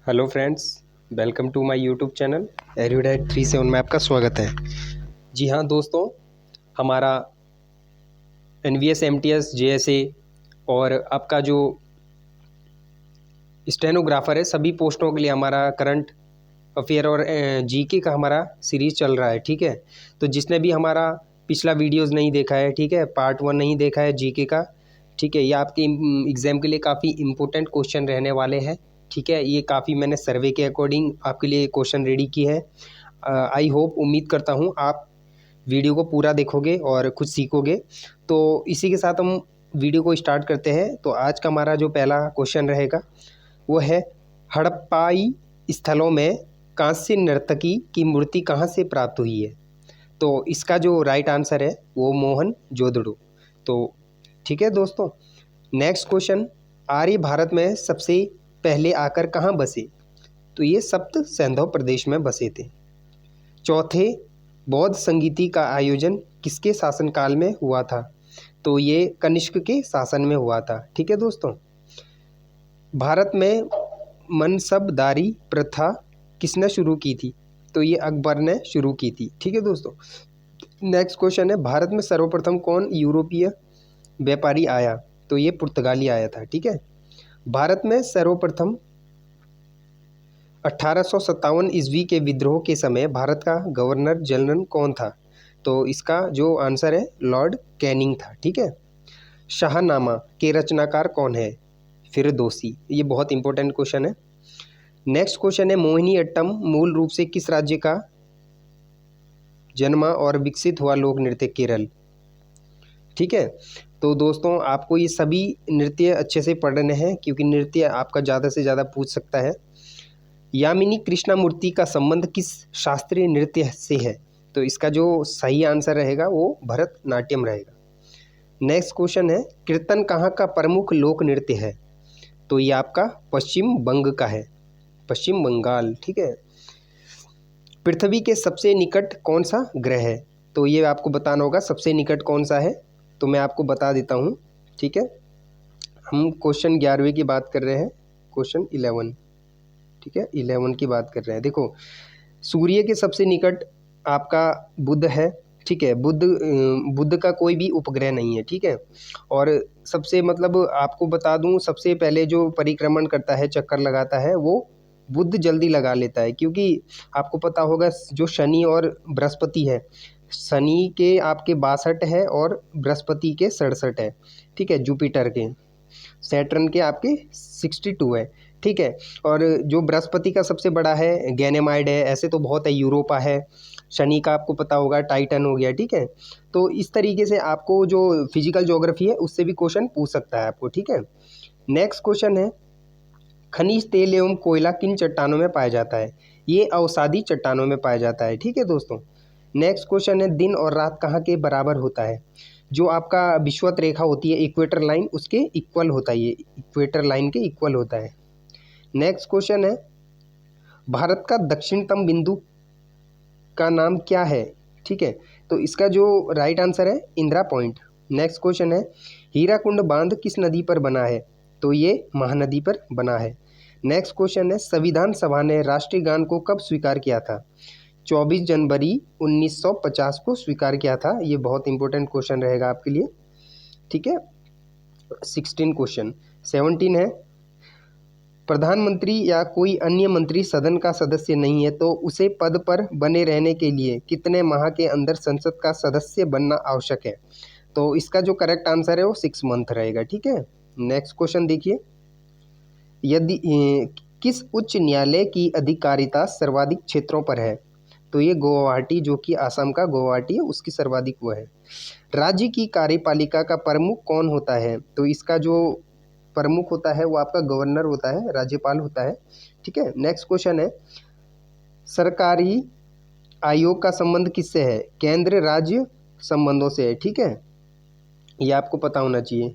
Hello friends, welcome to my YouTube channel Erudite 37 में आपका स्वागत है। जी हाँ दोस्तों, हमारा एनवीएस एमटीएस जेएसए और आपका जो स्टेनोग्राफर है, सभी पोस्टों के लिए हमारा करंट अफेयर और जीके का हमारा सीरीज़ चल रहा है। ठीक है, तो जिसने भी हमारा पिछला वीडियोस नहीं देखा है, ठीक है, पार्ट 1 नहीं देखा है जीके का, ठीक है, ये आपके एग्ज़ाम के लिए काफ़ी इम्पोर्टेंट क्वेश्चन रहने वाले हैं। ठीक है, ये काफ़ी मैंने सर्वे के अकॉर्डिंग आपके लिए क्वेश्चन रेडी की है। आई होप, उम्मीद करता हूँ आप वीडियो को पूरा देखोगे और कुछ सीखोगे। तो इसी के साथ हम वीडियो को स्टार्ट करते हैं। तो आज का हमारा जो पहला क्वेश्चन रहेगा वो है, हड़प्पाई स्थलों में कांस्य नर्तकी की मूर्ति कहाँ से प्राप्त हुई है? तो इसका जो राइट आंसर है वो मोहनजोदड़ो। तो ठीक है दोस्तों, नेक्स्ट क्वेश्चन, आर्य भारत में सबसे पहले आकर कहाँ बसे? तो ये सप्त सैंधव प्रदेश में बसे थे। चौथे, बौद्ध संगीति का आयोजन किसके शासनकाल में हुआ था? तो ये कनिष्क के शासन में हुआ था। ठीक है दोस्तों, भारत में मनसबदारी प्रथा किसने शुरू की थी? तो ये अकबर ने शुरू की थी। ठीक है दोस्तों, नेक्स्ट क्वेश्चन है, भारत में सर्वप्रथम कौन यूरोपीय व्यापारी आया? तो ये पुर्तगाली आया था। ठीक है, भारत में सर्वप्रथम 1857 ईस्वी के विद्रोह के समय भारत का गवर्नर जनरल कौन था? तो इसका जो आंसर है लॉर्ड कैनिंग था। ठीक है, शाहनामा के रचनाकार कौन है? फिरदौसी। ये बहुत इंपॉर्टेंट क्वेश्चन है। नेक्स्ट क्वेश्चन है, मोहिनीअट्टम मूल रूप से किस राज्य का जन्मा और विकसित हुआ लोक नृत्य? केरल। ठीक है, तो दोस्तों आपको ये सभी नृत्य अच्छे से पढ़ने हैं क्योंकि नृत्य आपका ज़्यादा से ज़्यादा पूछ सकता है। यामिनी कृष्णामूर्ति का संबंध किस शास्त्रीय नृत्य से है? तो इसका जो सही आंसर रहेगा वो भरतनाट्यम रहेगा। नेक्स्ट क्वेश्चन है, कीर्तन कहाँ का प्रमुख लोक नृत्य है? तो ये आपका पश्चिम बंग का है, पश्चिम बंगाल। ठीक है, पृथ्वी के सबसे निकट कौन सा ग्रह है? तो ये आपको बताना होगा सबसे निकट कौन सा है। तो मैं आपको बता देता हूँ। ठीक है, हम क्वेश्चन 11वें की बात कर रहे हैं, क्वेश्चन 11। ठीक है, 11 की बात कर रहे हैं। देखो, सूर्य के सबसे निकट आपका बुध है। ठीक है, बुध का कोई भी उपग्रह नहीं है। ठीक है, और सबसे मतलब आपको बता दूं, सबसे पहले जो परिक्रमण करता है, चक्कर लगाता है, वो बुध जल्दी लगा लेता है। क्योंकि आपको पता होगा जो शनि और बृहस्पति है, शनि के आपके 62 है और बृहस्पति के 67 है। ठीक है, जुपिटर के, सैटर्न के आपके 62 है। ठीक है, और जो बृहस्पति का सबसे बड़ा है गैनेमाइड है। ऐसे तो बहुत है, यूरोपा है, शनि का आपको पता होगा टाइटन हो गया। ठीक है, तो इस तरीके से आपको जो फिजिकल ज्योग्राफी है उससे भी क्वेश्चन पूछ सकता है आपको। ठीक है, नेक्स्ट क्वेश्चन है, खनिज तेल एवं कोयला किन चट्टानों में पाया जाता है? ये अवसादी चट्टानों में पाया जाता है। ठीक है दोस्तों, नेक्स्ट क्वेश्चन है, दिन और रात कहाँ के बराबर होता है? जो आपका विषुवत रेखा होती है, इक्वेटर लाइन, उसके इक्वल होता है। ये इक्वेटर लाइन के इक्वल होता है। नेक्स्ट क्वेश्चन है, भारत का दक्षिणतम बिंदु का नाम क्या है? ठीक है, तो इसका जो राइट आंसर है इंदिरा पॉइंट। नेक्स्ट क्वेश्चन है, हीराकुंड बांध किस नदी पर बना है? तो ये महानदी पर बना है। नेक्स्ट क्वेश्चन है, संविधान सभा ने राष्ट्रीय गान को कब स्वीकार किया था? 24 जनवरी 1950 को स्वीकार किया था। ये बहुत इंपॉर्टेंट क्वेश्चन रहेगा आपके लिए। ठीक है, 16 क्वेश्चन। 17 है, प्रधानमंत्री या कोई अन्य मंत्री सदन का सदस्य नहीं है तो उसे पद पर बने रहने के लिए कितने माह के अंदर संसद का सदस्य बनना आवश्यक है? तो इसका जो करेक्ट आंसर है वो 6 मंथ रहेगा। ठीक है, नेक्स्ट क्वेश्चन देखिए, यदि किस उच्च न्यायालय की अधिकारिता सर्वाधिक क्षेत्रों पर है? तो ये गुवाहाटी, जो कि असम का गुवाहाटी है, उसकी सर्वाधिक वो है। राज्य की कार्यपालिका का प्रमुख कौन होता है? तो इसका जो प्रमुख होता है वो आपका गवर्नर होता है, राज्यपाल होता है। ठीक है, नेक्स्ट क्वेश्चन है, सरकारी आयोग का संबंध किससे है? केंद्र राज्य संबंधों से है। ठीक है, ये आपको पता होना चाहिए।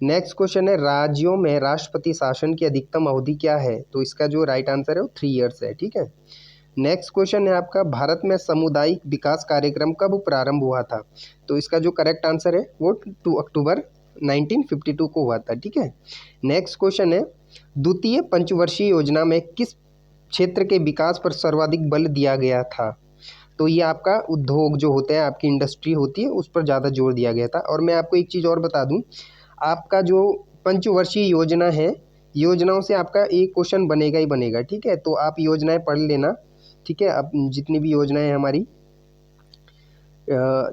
नेक्स्ट क्वेश्चन है, राज्यों में राष्ट्रपति शासन की अधिकतम अवधि क्या है? तो इसका जो राइट आंसर है वो 3 ईयर्स है। ठीक है, नेक्स्ट क्वेश्चन है आपका, भारत में सामुदायिक विकास कार्यक्रम कब प्रारंभ हुआ था? तो इसका जो करेक्ट आंसर है वो 2 अक्टूबर 1952 को हुआ था। ठीक है, नेक्स्ट क्वेश्चन है, द्वितीय पंचवर्षीय योजना में किस क्षेत्र के विकास पर सर्वाधिक बल दिया गया था? तो ये आपका उद्योग जो होते हैं, आपकी इंडस्ट्री होती है, उस पर ज़्यादा जोर दिया गया था। और मैं आपको एक चीज़ और बता दूं, आपका जो पंचवर्षीय योजना है, योजनाओं से आपका एक क्वेश्चन बनेगा ही बनेगा, ठीक है। तो आप योजनाएं पढ़ लेना, ठीक है। अब जितनी भी योजनाएं हैं हमारी,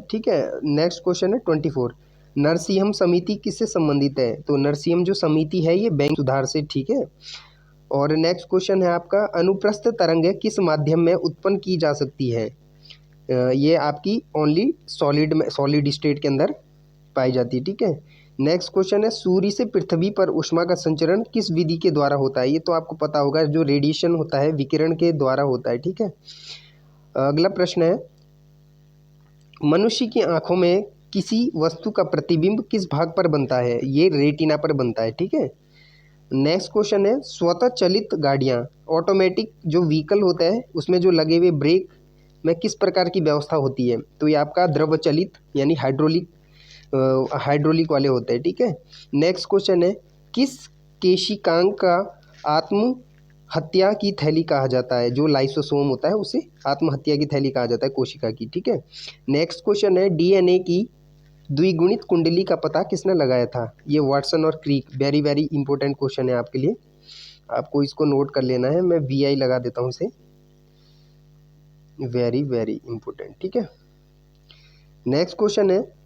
ठीक है। नेक्स्ट क्वेश्चन है 24, नरसिंहम समिति किससे संबंधित है? तो नरसिंहम जो समिति है ये बैंक सुधार से, ठीक है। और नेक्स्ट क्वेश्चन है आपका, अनुप्रस्थ तरंगें किस माध्यम में उत्पन्न की जा सकती है? ये आपकी ओनली सॉलिड स्टेट के अंदर पाई जाती है, ठीक है। नेक्स्ट क्वेश्चन है, सूर्य से पृथ्वी पर ऊष्मा का संचरण किस विधि के द्वारा होता है? ये तो आपको पता होगा, जो रेडिएशन होता है, विकिरण के द्वारा होता है, ठीक है। अगला प्रश्न है, मनुष्य की आंखों में किसी वस्तु का प्रतिबिंब किस भाग पर बनता है? ये रेटिना पर बनता है, ठीक है। नेक्स्ट क्वेश्चन है, स्वतः चलित गाड़ियाँ, ऑटोमेटिक जो व्हीकल होता है उसमें जो लगे हुए ब्रेक में किस प्रकार की व्यवस्था होती है? तो ये आपका द्रव चलित यानी हाइड्रोलिक वाले होते हैं, ठीक है। नेक्स्ट क्वेश्चन है, किस केशिकांग का आत्महत्या की थैली कहा जाता है? जो लाइसोसोम होता है उसे आत्महत्या की थैली कहा जाता है, कोशिका की, ठीक है। नेक्स्ट क्वेश्चन है, डीएनए की द्विगुणित कुंडली का पता किसने लगाया था? ये वाटसन और क्रिक, वेरी वेरी इंपॉर्टेंट क्वेश्चन है आपके लिए, आपको इसको नोट कर लेना है। मैं VI लगा देता हूँ इसे, वेरी वेरी इंपॉर्टेंट, ठीक है। नेक्स्ट क्वेश्चन है,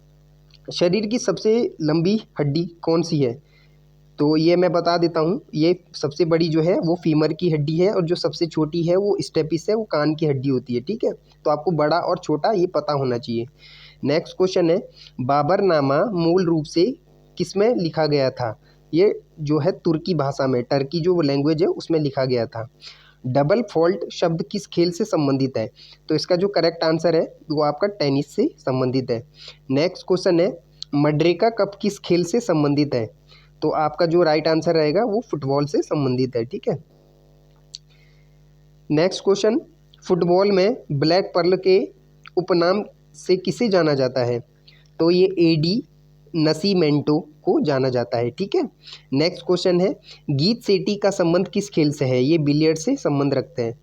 शरीर की सबसे लंबी हड्डी कौन सी है? तो ये मैं बता देता हूँ, ये सबसे बड़ी जो है वो फीमर की हड्डी है, और जो सबसे छोटी है वो स्टेपिस है, वो कान की हड्डी होती है, ठीक है। तो आपको बड़ा और छोटा ये पता होना चाहिए। नेक्स्ट क्वेश्चन है, बाबरनामा मूल रूप से किसमें लिखा गया था? ये जो है तुर्की भाषा में, टर्की जो लैंग्वेज है उसमें लिखा गया था। डबल फॉल्ट शब्द किस खेल से संबंधित है? तो इसका जो करेक्ट आंसर है वो आपका टेनिस से संबंधित है। नेक्स्ट क्वेश्चन है, मड्रेका कप किस खेल से संबंधित है? तो आपका जो राइट आंसर रहेगा वो फुटबॉल से संबंधित है, ठीक है। नेक्स्ट क्वेश्चन, फुटबॉल में ब्लैक पर्ल के उपनाम से किसे जाना जाता है? तो ये एडी नसीमेंटो को जाना जाता है, ठीक है। नेक्स्ट क्वेश्चन है, गीत सेठी का संबंध किस खेल से है? ये बिलियर्ड से संबंध रखते हैं।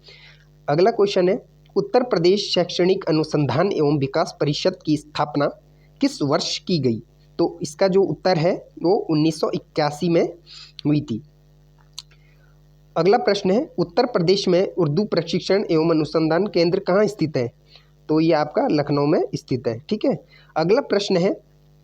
अगला क्वेश्चन है, उत्तर प्रदेश शैक्षणिक अनुसंधान एवं विकास परिषद की स्थापना किस वर्ष की गई? तो इसका जो उत्तर है वो 1981 में हुई थी। अगला प्रश्न है, उत्तर प्रदेश में उर्दू प्रशिक्षण एवं अनुसंधान केंद्र कहाँ स्थित है? तो ये आपका लखनऊ में स्थित है, ठीक है। अगला प्रश्न है,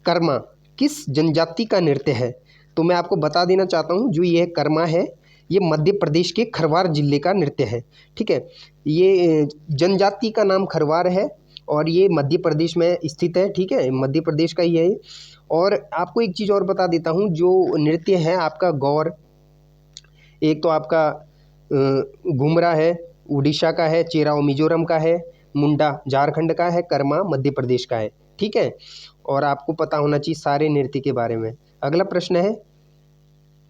कर्मा किस जनजाति का नृत्य है? तो मैं आपको बता देना चाहता हूँ, जो ये कर्मा है ये मध्य प्रदेश के खरवार जिले का नृत्य है, ठीक है। ये जनजाति का नाम खरवार है और ये मध्य प्रदेश में स्थित है, ठीक है, मध्य प्रदेश का ही है। और आपको एक चीज़ और बता देता हूँ, जो नृत्य है आपका गौर, एक तो आपका घुमरा है उड़ीसा का है, चेराओ मिजोरम का है, मुंडा झारखंड का है, कर्मा मध्य प्रदेश का है, ठीक है। और आपको पता होना चाहिए सारे नृत्य के बारे में। अगला प्रश्न है,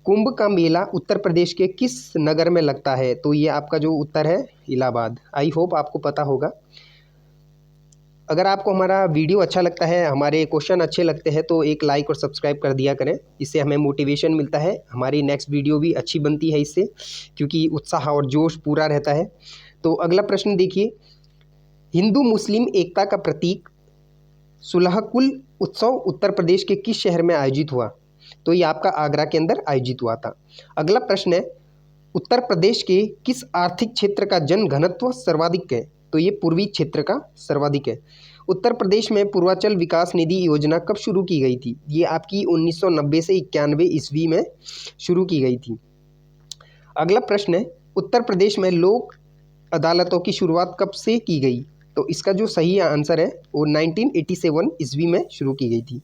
कुंभ का मेला उत्तर प्रदेश के किस नगर में लगता है? तो ये आपका जो उत्तर है इलाहाबाद। आई होप आपको पता होगा। अगर आपको हमारा वीडियो अच्छा लगता है, हमारे क्वेश्चन अच्छे लगते हैं, तो एक लाइक और सब्सक्राइब कर दिया करें, इससे हमें मोटिवेशन मिलता है, हमारी नेक्स्ट वीडियो भी अच्छी बनती है इससे, क्योंकि उत्साह और जोश पूरा रहता है। तो अगला प्रश्न देखिए, हिंदू मुस्लिम एकता का प्रतीक सुलहकुल उत्सव उत्तर प्रदेश के किस शहर में आयोजित हुआ? तो ये आपका आगरा के अंदर आयोजित हुआ था। अगला प्रश्न है, उत्तर प्रदेश के किस आर्थिक क्षेत्र का जन घनत्व सर्वाधिक है? तो ये पूर्वी क्षेत्र का सर्वाधिक है। उत्तर प्रदेश में पूर्वांचल विकास निधि योजना कब शुरू की गई थी? ये आपकी 1990 से 91 ईस्वी में शुरू की गई थी। अगला प्रश्न है, उत्तर प्रदेश में लोक अदालतों की शुरुआत कब से की गई? तो इसका जो सही आंसर है वो 1987 ईस्वी में शुरू की गई थी।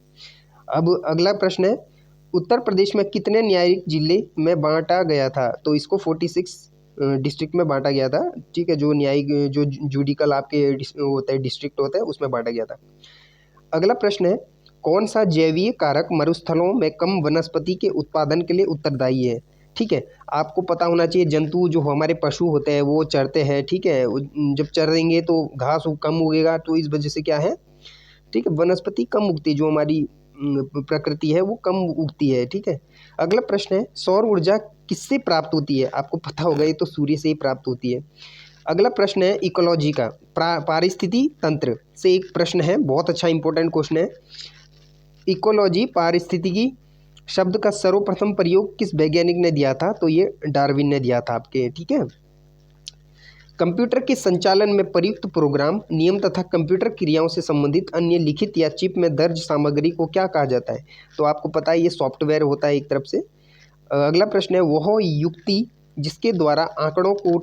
अब अगला प्रश्न है, उत्तर प्रदेश में कितने न्यायिक जिले में बांटा गया था? तो इसको 46 डिस्ट्रिक्ट में बांटा गया था, ठीक है। जो न्यायिक जो जुडिकल आपके होता है डिस्ट्रिक्ट होता है उसमें बांटा गया था। अगला प्रश्न है, कौन सा जैवीय कारक मरुस्थलों में कम वनस्पति के उत्पादन के लिए उत्तरदायी है? ठीक है, आपको पता होना चाहिए, जंतु जो हमारे पशु होते हैं वो चरते हैं, ठीक है। जब चरेंगे तो घास कम उगेगा, तो इस वजह से क्या है, ठीक है, वनस्पति कम उगती है, जो हमारी प्रकृति है वो कम उगती है। ठीक है, अगला प्रश्न है सौर ऊर्जा किससे प्राप्त होती है? आपको पता होगा ये तो सूर्य से ही प्राप्त होती है। अगला प्रश्न है इकोलॉजी का, पारिस्थितिकी तंत्र से एक प्रश्न है, बहुत अच्छा इंपॉर्टेंट क्वेश्चन है। इकोलॉजी पारिस्थितिकी शब्द का सर्वप्रथम प्रयोग किस वैज्ञानिक ने दिया था? तो ये डार्विन ने दिया था आपके। ठीक है, कंप्यूटर के संचालन में प्रयुक्त प्रोग्राम, नियम तथा कंप्यूटर क्रियाओं से संबंधित अन्य लिखित या चिप में दर्ज सामग्री को क्या कहा जाता है? तो आपको पता है ये सॉफ्टवेयर होता है एक तरफ से। अगला प्रश्न है वह युक्ति जिसके द्वारा आंकड़ों को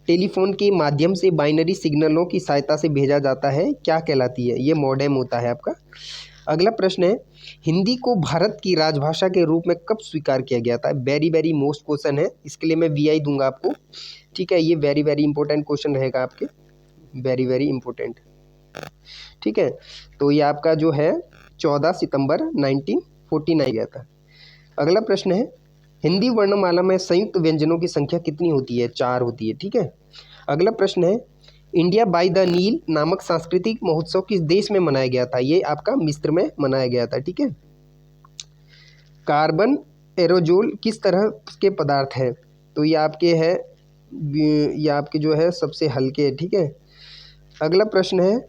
टेलीफोन के माध्यम से बाइनरी सिग्नलों की सहायता से भेजा जाता है, क्या कहलाती है? ये मॉडेम होता है आपका। अगला प्रश्न है हिंदी को भारत की राजभाषा के रूप में कब स्वीकार किया गया था? वेरी वेरी मोस्ट क्वेश्चन है, इसके लिए मैं VI दूंगा आपको। ठीक है, ये वेरी वेरी इंपॉर्टेंट क्वेश्चन रहेगा आपके, वेरी वेरी इंपॉर्टेंट। ठीक है, तो ये आपका जो है 14 सितंबर 1949 गया था। अगला प्रश्न है हिंदी वर्णमाला में संयुक्त व्यंजनों की संख्या कितनी होती है? 4 होती है। ठीक है, अगला प्रश्न है इंडिया बाय द नील नामक सांस्कृतिक महोत्सव किस देश में मनाया गया था? ये आपका मिस्र में मनाया गया था। ठीक है, कार्बन एरोजोल किस तरह के पदार्थ है? तो ये आपके है, ये आपके जो है सबसे हल्के। ठीक है, अगला प्रश्न है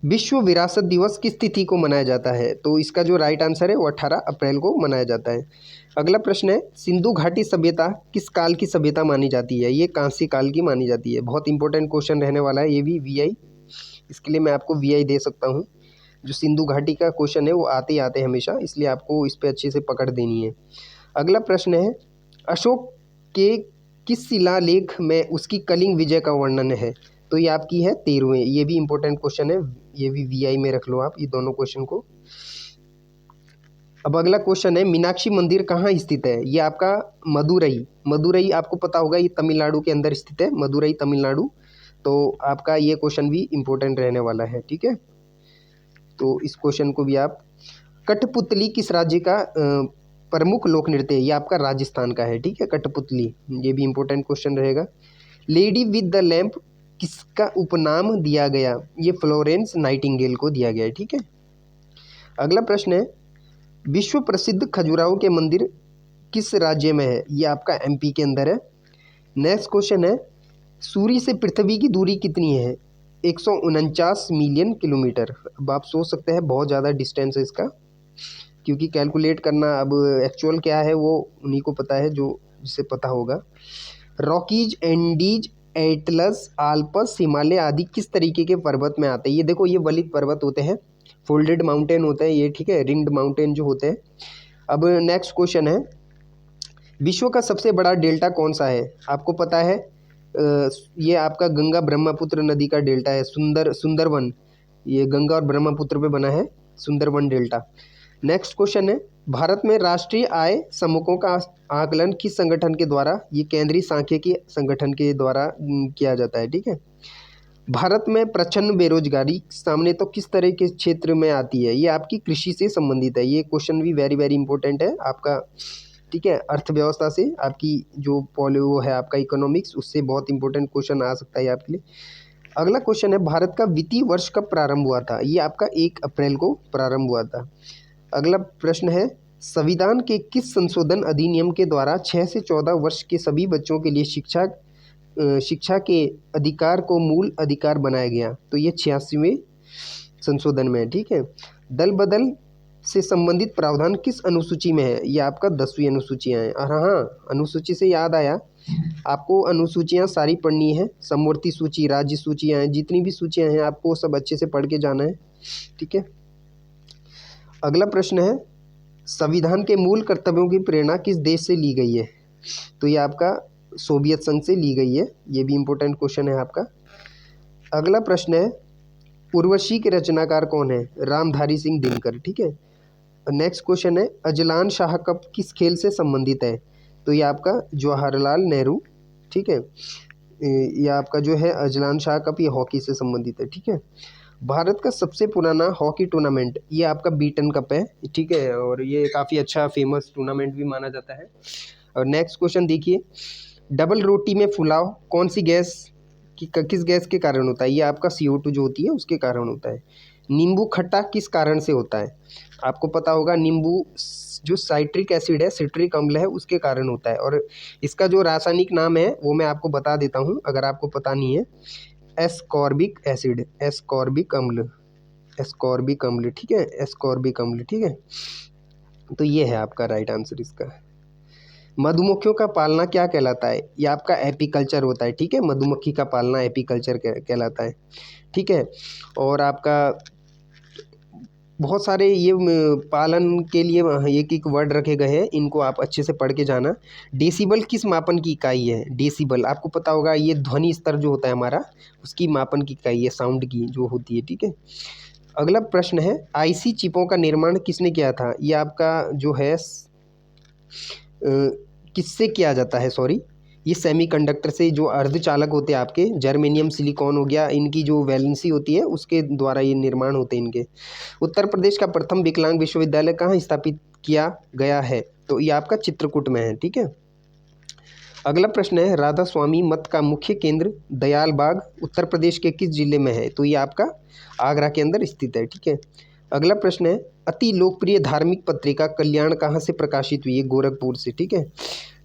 विश्व विरासत दिवस किस तिथि को मनाया जाता है? तो इसका जो राइट आंसर है वो 18 अप्रैल को मनाया जाता है। अगला प्रश्न है सिंधु घाटी सभ्यता किस काल की सभ्यता मानी जाती है? ये कांस्य काल की मानी जाती है। बहुत इंपॉर्टेंट क्वेश्चन रहने वाला है ये भी VI, इसके लिए मैं आपको VI दे सकता हूँ। जो सिंधु घाटी का क्वेश्चन है वो आते ही आते हैं हमेशा, इसलिए आपको इस पर अच्छे से पकड़ देनी है। अगला प्रश्न है अशोक के किस शिलालेख में उसकी कलिंग विजय का वर्णन है? तो ये आपकी है 13वें। ये भी इंपॉर्टेंट क्वेश्चन है, ये भी VI में रख लो आप ये दोनों क्वेश्चन को। अब अगला क्वेश्चन है मीनाक्षी मंदिर कहाँ स्थित है? ये आपका मदुरई आपको पता होगा, ये तमिलनाडु के अंदर स्थित है, मदुरई तमिलनाडु। तो आपका ये क्वेश्चन भी इंपॉर्टेंट रहने वाला है। ठीक है, तो इस क्वेश्चन को भी आप। कठपुतली किस राज्य का प्रमुख लोक नृत्य है? ये आपका राजस्थान का है। ठीक है, कठपुतली, ये भी इंपॉर्टेंट क्वेश्चन रहेगा। लेडी विद द लैम्प किसका उपनाम दिया गया? ये फ्लोरेंस नाइटिंगेल को दिया गया है। ठीक है, अगला प्रश्न है विश्व प्रसिद्ध खजुराहो के मंदिर किस राज्य में है? ये आपका MP के अंदर है। नेक्स्ट क्वेश्चन है सूर्य से पृथ्वी की दूरी कितनी है? 149 मिलियन किलोमीटर। अब आप सोच सकते हैं बहुत ज़्यादा डिस्टेंस है इसका, क्योंकि कैलकुलेट करना अब एक्चुअल क्या है वो उन्हीं को पता है, जो जिसे पता होगा। Rockies, Andes, Atlas, Alps, Himalaya आदि किस तरीके के पर्वत में आते हैं? ये देखो ये वलित पर्वत होते हैं, फोल्डेड माउंटेन होते हैं ये। ठीक है, रिंग्ड माउंटेन जो होते हैं। अब नेक्स्ट क्वेश्चन है विश्व का सबसे बड़ा डेल्टा कौन सा है? आपको पता है ये आपका गंगा ब्रह्मपुत्र नदी का डेल्टा है, सुंदरवन। ये गंगा और ब्रह्मपुत्र पे बना है सुंदरवन डेल्टा। नेक्स्ट क्वेश्चन है भारत में राष्ट्रीय आय समूहों का आकलन किस संगठन के द्वारा? ये केंद्रीय सांख्यिकी संगठन के द्वारा किया जाता है। ठीक है, भारत में प्रचंड बेरोजगारी सामने तो किस तरह के क्षेत्र में आती है? ये आपकी कृषि से संबंधित है। ये क्वेश्चन भी वेरी वेरी इंपॉर्टेंट है आपका। ठीक है, अर्थव्यवस्था से आपकी जो वो है आपका इकोनॉमिक्स, उससे बहुत इंपॉर्टेंट क्वेश्चन आ सकता है आपके लिए। अगला क्वेश्चन है भारत का वित्तीय वर्ष कब प्रारंभ हुआ था? ये आपका 1 अप्रैल को प्रारंभ हुआ था। अगला प्रश्न है संविधान के किस संशोधन अधिनियम के द्वारा 6 से 14 वर्ष के सभी बच्चों के लिए शिक्षा के अधिकार को मूल अधिकार बनाया गया? तो ये 86वें संशोधन में है। ठीक है, दल बदल से संबंधित प्रावधान किस अनुसूची में है? ये आपका 10वीं अनुसूचियाँ हैं। और हाँ, अनुसूची से याद आया, आपको अनुसूचियाँ सारी पढ़नी है, समवर्ती सूची, राज्य सूचियाँ हैं, जितनी भी सूचियाँ हैं आपको सब अच्छे से पढ़ के जाना है। ठीक है, अगला प्रश्न है संविधान के मूल कर्तव्यों की प्रेरणा किस देश से ली गई है? तो ये आपका सोवियत संघ से ली गई है। ये भी इंपॉर्टेंट क्वेश्चन है आपका। अगला प्रश्न है उर्वशी के रचनाकार कौन है? रामधारी सिंह दिनकर। ठीक है, नेक्स्ट क्वेश्चन है अजलान शाह कप किस खेल से संबंधित है? तो ये आपका जवाहरलाल नेहरू। ठीक है, ये आपका जो है अजलान शाह कप, ये हॉकी से संबंधित है। ठीक है, भारत का सबसे पुराना हॉकी टूर्नामेंट ये आपका बीटन कप है। ठीक है, और ये काफ़ी अच्छा फेमस टूर्नामेंट भी माना जाता है। और नेक्स्ट क्वेश्चन देखिए डबल रोटी में फुलाव कौन सी गैस किस गैस के कारण होता है? ये आपका CO2 जो होती है उसके कारण होता है। नींबू खट्टा किस कारण से होता है? आपको पता होगा नींबू जो साइट्रिक एसिड है, सिट्रिक अम्ल है, उसके कारण होता है। और इसका जो रासायनिक नाम है वो मैं आपको बता देता हूँ अगर आपको पता नहीं है। एस्कॉर्बिक एसिड, एस्कॉर्बिक अम्ल, एस्कॉर्बिक अम्ल, ठीक है, एस्कॉर्बिक अम्ल, ठीक है। तो ये है आपका राइट आंसर इसका। मधुमक्खियों का पालना क्या कहलाता है? ये आपका एपीकल्चर होता है, ठीक है। मधुमक्खी का पालना एपीकल्चर कहलाता है, ठीक है। और आपका बहुत सारे ये पालन के लिए एक एक वर्ड रखे गए हैं, इनको आप अच्छे से पढ़ के जाना। डेसिबल किस मापन की इकाई है? डेसिबल आपको पता होगा, ये ध्वनि स्तर जो होता है हमारा, उसकी मापन की इकाई है, साउंड की जो होती है, ठीक है। अगला प्रश्न है, आईसी चिपों का निर्माण किसने किया था? ये आपका जो है किससे किया जाता है, सॉरी, ये सेमीकंडक्टर से, जो अर्धचालक होते हैं आपके, जर्मेनियम, सिलिकॉन हो गया, इनकी जो वैलेंसी होती है उसके द्वारा ये निर्माण होते हैं इनके। उत्तर प्रदेश का प्रथम विकलांग विश्वविद्यालय कहाँ स्थापित किया गया है? तो ये आपका चित्रकूट में है, ठीक है। अगला प्रश्न है, राधा स्वामी मठ का मुख्य केंद्र दयाल बाग उत्तर प्रदेश के किस जिले में है? तो ये आपका आगरा के अंदर स्थित है, ठीक है। अगला प्रश्न है, अति लोकप्रिय धार्मिक पत्रिका कल्याण कहाँ से प्रकाशित हुई है? गोरखपुर से, ठीक है।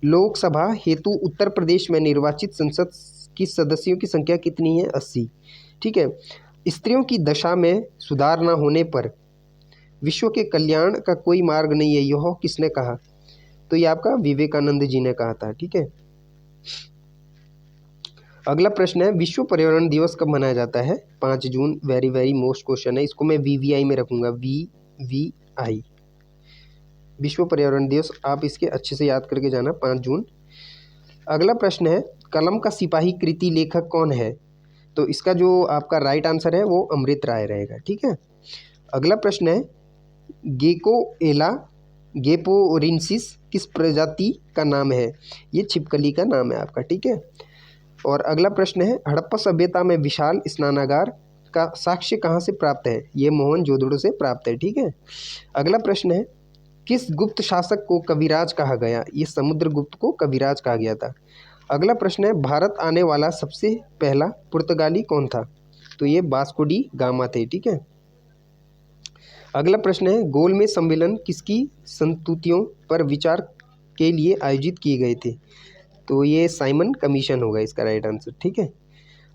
लोकसभा हेतु उत्तर प्रदेश में निर्वाचित संसद की सदस्यों की संख्या कितनी है? 80, ठीक है। स्त्रियों की दशा में सुधार न होने पर विश्व के कल्याण का कोई मार्ग नहीं है, यह किसने कहा? तो ये आपका विवेकानंद जी ने कहा था, ठीक है। अगला प्रश्न है, विश्व पर्यावरण दिवस कब मनाया जाता है? 5 जून। वेरी वेरी मोस्ट क्वेश्चन है, इसको मैं वीवीआई में रखूंगा, वीवीआई, विश्व पर्यावरण दिवस। आप इसके अच्छे से याद करके जाना, 5 जून। अगला प्रश्न है, कलम का सिपाही कृति लेखक कौन है? तो इसका जो आपका राइट आंसर है वो अमृत राय रहेगा, ठीक है। अगला प्रश्न है, गेकोएला गेपोरिंसिस किस प्रजाति का नाम है? ये छिपकली का नाम है आपका, ठीक है। और अगला प्रश्न है, हड़प्पा सभ्यता में विशाल स्नानागार का साक्ष्य कहाँ से प्राप्त है? ये मोहनजोदड़ो से प्राप्त है, ठीक है। अगला प्रश्न है, किस गुप्त शासक को कविराज कहा गया? ये समुद्रगुप्त को कविराज कहा गया था। अगला प्रश्न है, भारत आने वाला सबसे पहला पुर्तगाली कौन था? तो ये वास्को डी गामा थे, ठीक है। अगला प्रश्न है, गोलमेज सम्मेलन किसकी संस्तुतियों पर विचार के लिए आयोजित किए गए थे? तो ये साइमन कमीशन होगा इसका राइट आंसर, ठीक है।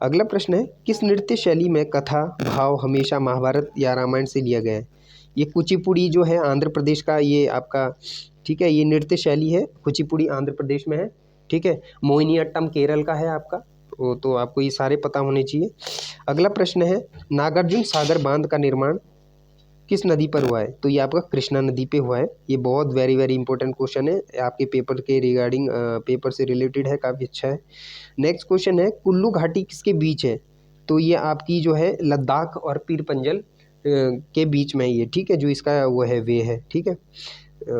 अगला प्रश्न है, किस नृत्य शैली में कथा भाव हमेशा महाभारत या रामायण से लिया गया है? ये कुचिपुड़ी जो है आंध्र प्रदेश का, ये आपका, ठीक है, ये नृत्य शैली है, कुचिपुड़ी आंध्र प्रदेश में है, ठीक है। मोहिनीअट्टम केरल का है आपका, तो आपको ये सारे पता होने चाहिए। अगला प्रश्न है, नागार्जुन सागर बांध का निर्माण किस नदी पर हुआ है? तो ये आपका कृष्णा नदी पे हुआ है। ये बहुत वेरी वेरी इंपॉर्टेंट क्वेश्चन है, आपके पेपर के रिगार्डिंग, पेपर से रिलेटेड है, काफ़ी अच्छा है। नेक्स्ट क्वेश्चन है, कुल्लू घाटी किसके बीच है? तो ये आपकी जो है लद्दाख और पीर पंजल के बीच में ये, ठीक है, जो इसका वो है वे है, ठीक है,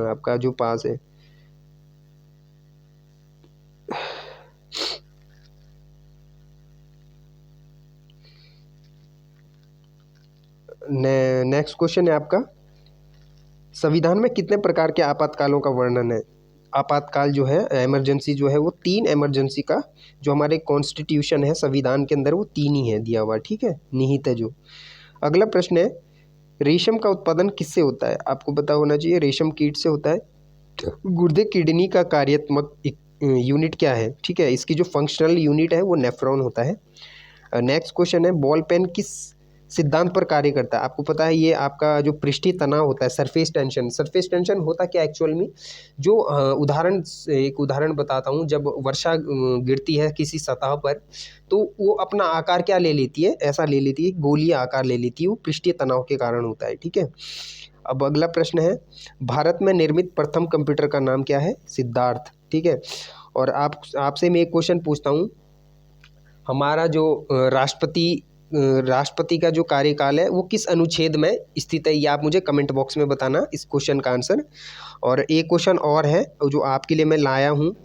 आपका जो पास है। नेक्स्ट क्वेश्चन है आपका, संविधान में कितने प्रकार के आपातकालों का वर्णन है? आपातकाल जो है, इमरजेंसी जो है, वो 3 इमरजेंसी का जो हमारे कॉन्स्टिट्यूशन है संविधान के अंदर, वो 3 ही है दिया हुआ, ठीक है, निहित है जो। अगला प्रश्न है, रेशम का उत्पादन किससे होता है? आपको पता होना चाहिए, रेशम कीट से होता है। गुर्दे किडनी का कार्यात्मक यूनिट क्या है? ठीक है, इसकी जो फंक्शनल यूनिट है वो नेफ्रॉन होता है। नेक्स्ट क्वेश्चन है, बॉल पेन किस सिद्धांत पर कार्य करता है? आपको पता है, ये आपका जो पृष्ठीय तनाव होता है, सरफेस टेंशन। सरफेस टेंशन होता क्या एक्चुअल में, जो एक उदाहरण बताता हूँ, जब वर्षा गिरती है किसी सतह पर, तो वो अपना आकार क्या ले लेती है, ऐसा ले लेती है, गोलीय आकार ले लेती है, वो पृष्ठीय तनाव के कारण होता है, ठीक है। अब अगला प्रश्न है, भारत में निर्मित प्रथम कंप्यूटर का नाम क्या है? सिद्धार्थ, ठीक है। और आपसे मैं एक क्वेश्चन पूछता हूँ, हमारा जो राष्ट्रपति का जो कार्यकाल है वो किस अनुच्छेद में स्थित है? ये आप मुझे कमेंट बॉक्स में बताना इस क्वेश्चन का आंसर। और एक क्वेश्चन और है जो आपके लिए मैं लाया हूँ,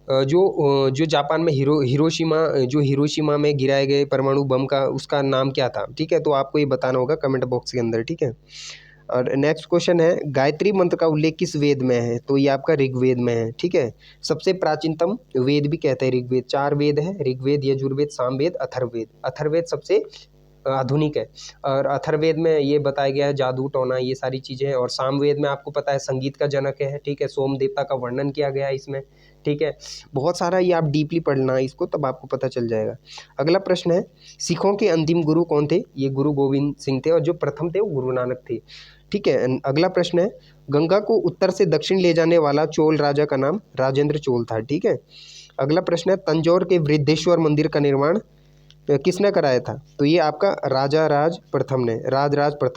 जो जापान में हिरोशिमा में गिराए गए परमाणु बम का, उसका नाम क्या था? ठीक है, तो आपको ये बताना होगा कमेंट बॉक्स के अंदर, ठीक है। और नेक्स्ट क्वेश्चन है, गायत्री मंत्र का उल्लेख किस वेद में है? तो ये आपका ऋग्वेद में है, ठीक है। सबसे प्राचीनतम वेद भी कहते हैं ऋग्वेद। 4 वेद है, ऋग्वेद, यजुर्वेद, सामवेद, अथर्ववेद। अथर्ववेद सबसे आधुनिक है। और अथर्ववेद में ये बताया गया है जादू टोना ये सारी चीज़ें हैं। और सामवेद में आपको पता है संगीत का जनक है, ठीक है, सोम देवता का वर्णन किया गया है इसमें, ठीक है। बहुत सारा ये आप डीपली पढ़ना इसको, तब आपको पता चल जाएगा। अगला प्रश्न है, सिखों के अंतिम गुरु कौन थे? ये गुरु गोविंद सिंह थे, और जो प्रथम थे वो गुरु नानक थे, ठीक है। अगला प्रश्न है, गंगा को उत्तर से दक्षिण ले जाने वाला चोल राजा का नाम राजेंद्र चोल था, ठीक है। अगला प्रश्न है, तंजौर के वृद्धेश्वर मंदिर का निर्माण किसने कराया था? तो ये आपका राजराज प्रथम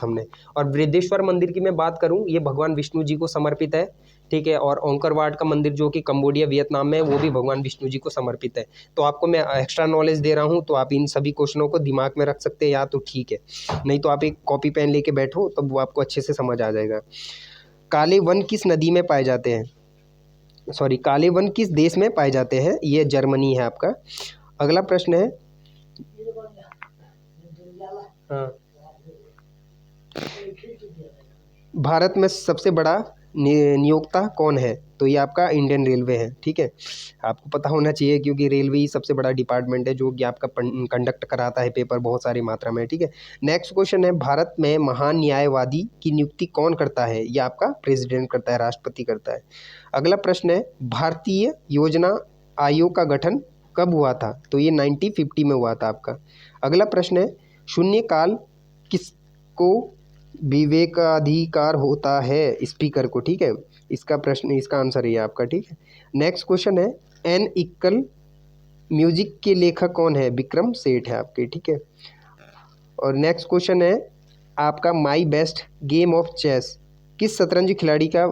ने। और वृद्धेश्वर मंदिर की मैं बात करूं, ये भगवान विष्णु जी को समर्पित है, ठीक है। और ओंकारवाट का मंदिर जो कि कंबोडिया वियतनाम में है, वो भी भगवान विष्णु जी को समर्पित है। तो आपको मैं एक्स्ट्रा नॉलेज दे रहा हूं, तो आप इन सभी क्वेश्चनों को दिमाग में रख सकते हैं या तो ठीक है, नहीं तो आप एक कॉपी पेन लेके बैठो, तब वो आपको अच्छे से समझ आ जाएगा। काले वन किस नदी में पाए जाते हैं? काले वन किस देश में पाए जाते हैं? ये जर्मनी है आपका। अगला प्रश्न है, हाँ, भारत में सबसे बड़ा नियोक्ता कौन है? तो ये आपका इंडियन रेलवे है, ठीक है। आपको पता होना चाहिए क्योंकि रेलवे ही सबसे बड़ा डिपार्टमेंट है जो कि आपका कंडक्ट कराता है पेपर बहुत सारी मात्रा में, ठीक है। नेक्स्ट क्वेश्चन है, भारत में महान न्यायवादी की नियुक्ति कौन करता है? ये आपका प्रेसिडेंट करता है, राष्ट्रपति करता है। अगला प्रश्न है, भारतीय योजना आयोग का गठन कब हुआ था? तो ये 1950 में हुआ था आपका। अगला प्रश्न है, शून्यकाल किसको विवेकाधिकार होता है? स्पीकर को, ठीक है। इसका प्रश्न, इसका आंसर ये आपका, ठीक है। नेक्स्ट क्वेश्चन है, एन इक्कल म्यूजिक के लेखक कौन है? विक्रम सेठ है आपके, ठीक है। और नेक्स्ट क्वेश्चन है आपका, my best game of chess किस शतरंज खिलाड़ी का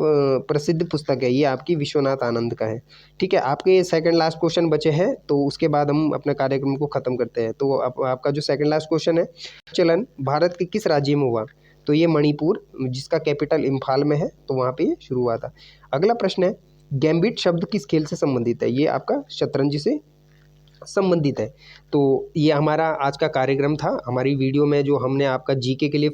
प्रसिद्ध पुस्तक है? ये आपकी विश्वनाथ आनंद का है, ठीक है। आपके सेकंड लास्ट क्वेश्चन बचे हैं, तो उसके बाद हम अपने कार्यक्रम को ख़त्म करते हैं। तो आपका जो सेकंड लास्ट क्वेश्चन है, चलन भारत के किस राज्य में हुआ? तो ये मणिपुर, जिसका कैपिटल इम्फाल में है, तो वहाँ पे ये शुरू हुआ था। अगला प्रश्न है, गैम्बिट शब्द किस खेल से संबंधित है? ये आपका शतरंज से संबंधित है। तो ये हमारा आज का कार्यक्रम था। हमारी वीडियो में जो हमने आपका जीके के लिए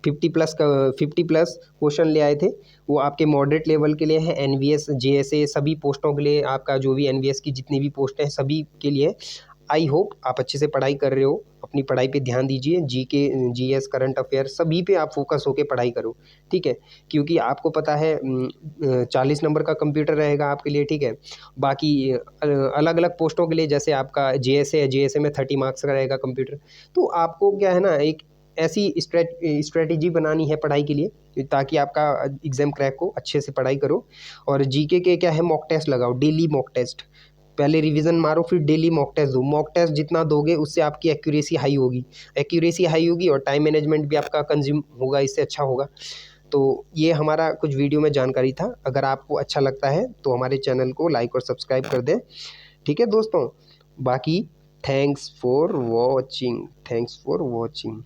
50 प्लस क्वेश्चन ले आए थे, वो आपके मॉडरेट लेवल के लिए है। एनवीएस, जेएसए सभी पोस्टों के लिए, आपका जो भी एनवीएस की जितनी भी पोस्ट हैं सभी के लिए। आई होप आप अच्छे से पढ़ाई कर रहे हो, अपनी पढ़ाई पे ध्यान दीजिए। जीके, जीएस, करंट अफेयर सभी पे आप फोकस होकर पढ़ाई करो, ठीक है। क्योंकि आपको पता है 40 नंबर का कंप्यूटर रहेगा आपके लिए, ठीक है। बाकी अलग अलग पोस्टों के लिए, जैसे आपका जेएसए है, जेएसए में 30 मार्क्स का रहेगा कंप्यूटर। तो आपको क्या है ना, एक ऐसी स्ट्रेटेजी बनानी है पढ़ाई के लिए ताकि आपका एग्ज़ाम क्रैक हो। अच्छे से पढ़ाई करो। और जीके के क्या है, मॉक टेस्ट लगाओ, डेली मॉक टेस्ट। पहले रिवीजन मारो, फिर डेली मॉक टेस्ट दो। मॉक टेस्ट जितना दोगे उससे आपकी एक्यूरेसी हाई होगी और टाइम मैनेजमेंट भी आपका कंज्यूम होगा, इससे अच्छा होगा। तो ये हमारा कुछ वीडियो में जानकारी था। अगर आपको अच्छा लगता है तो हमारे चैनल को लाइक और सब्सक्राइब कर दें, ठीक है दोस्तों। बाकी थैंक्स फॉर वॉचिंग।